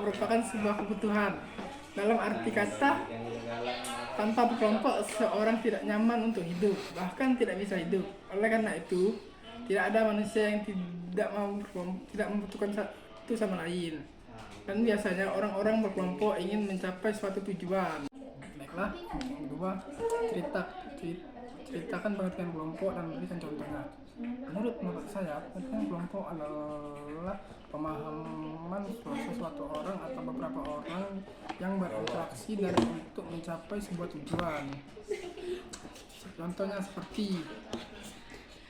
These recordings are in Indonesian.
merupakan sebuah kebutuhan. Dalam arti kata, tanpa berkelompok seorang tidak nyaman untuk hidup, bahkan tidak bisa hidup. Oleh karena itu, tidak ada manusia yang tidak membutuhkan satu sama lain. Dan biasanya orang-orang berkelompok ingin mencapai suatu tujuan. Baiklah, yang kedua, ceritakan pengertian kelompok dan berikan contohnya. Menurut saya, pengertian kelompok adalah pemahaman sesuatu orang atau beberapa orang yang berinteraksi dan untuk mencapai sebuah tujuan. Contohnya seperti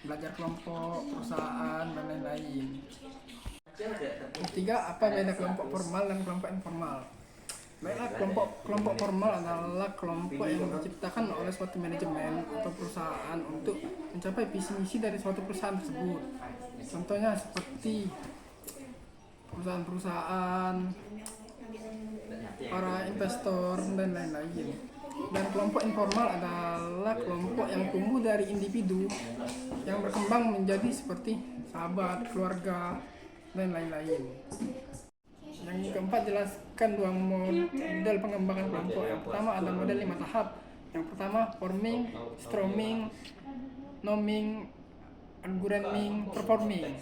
belajar kelompok, perusahaan, dan lain-lain. Ketiga, apa beda kelompok formal dan kelompok informal? Baiklah, kelompok formal adalah kelompok yang diciptakan oleh suatu manajemen atau perusahaan untuk mencapai visi misi dari suatu perusahaan tersebut. Contohnya seperti perusahaan-perusahaan, para investor, dan lain-lain. Dan kelompok informal adalah kelompok yang tumbuh dari individu yang berkembang menjadi seperti sahabat, keluarga, dan lain-lain. Yang keempat, jelaskan dua model pengembangan kelompok. Yang pertama ada model 5 tahap. Yang pertama forming, storming, norming, algorithming, performing.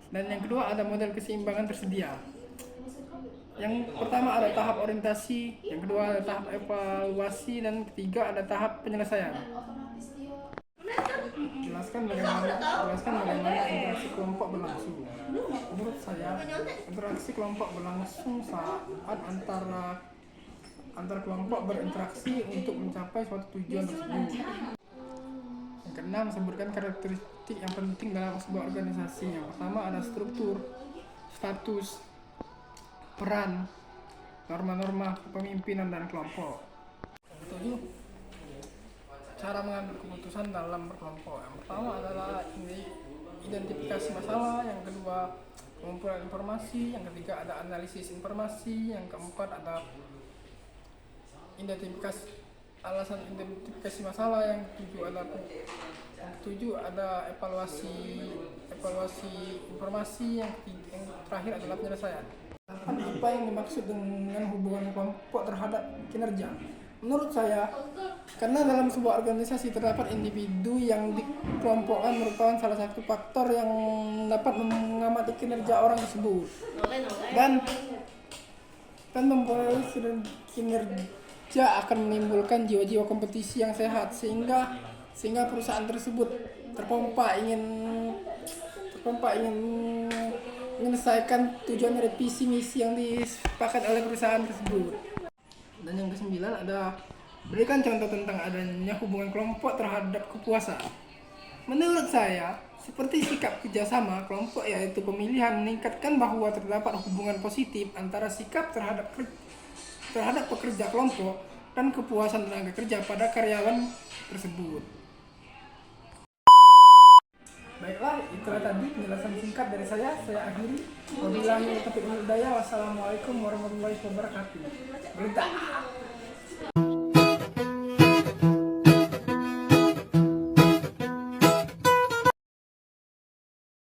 Dan yang kedua ada model keseimbangan tersedia. Yang pertama ada tahap orientasi, yang kedua ada tahap evaluasi, dan ketiga ada tahap penyelesaian. Jelaskan bagaimana interaksi kelompok berlangsung. Menurut saya, interaksi kelompok berlangsung saat antara kelompok berinteraksi untuk mencapai suatu tujuan tersebut. Yang keenam, sebutkan karakteristik yang penting dalam sebuah organisasi. Yang pertama ada struktur, status, peran, norma-norma kepemimpinan dan kelompok. Yang ketujuh, cara mengambil keputusan dalam berkelompok. Yang pertama adalah identifikasi masalah, yang kedua pengumpulan informasi, yang ketiga ada analisis informasi, yang keempat ada identifikasi masalah, yang ketujuh ada evaluasi informasi, yang terakhir adalah penyelesaian. Apa yang dimaksud dengan hubungan kelompok terhadap kinerja? Menurut saya, karena dalam sebuah organisasi terdapat individu yang dikelompokkan merupakan salah satu faktor yang dapat mengamati kinerja orang tersebut dan mempengaruhi kinerja akan menimbulkan jiwa-jiwa kompetisi yang sehat sehingga perusahaan tersebut terpompa ingin menyelesaikan tujuan dari visi misi yang disepakati oleh perusahaan tersebut. Dan yang kesembilan ada berikan contoh tentang adanya hubungan kelompok terhadap kepuasan. Menurut saya, seperti sikap kerjasama kelompok yaitu pemilihan meningkatkan bahwa terdapat hubungan positif antara sikap terhadap pekerja kelompok dan kepuasan tenaga kerja pada karyawan tersebut. Baiklah, itulah tadi penjelasan singkat dari saya akhiri. Wabillahi taufiq wal hidayah. Wassalamualaikum warahmatullahi wabarakatuh. Berita.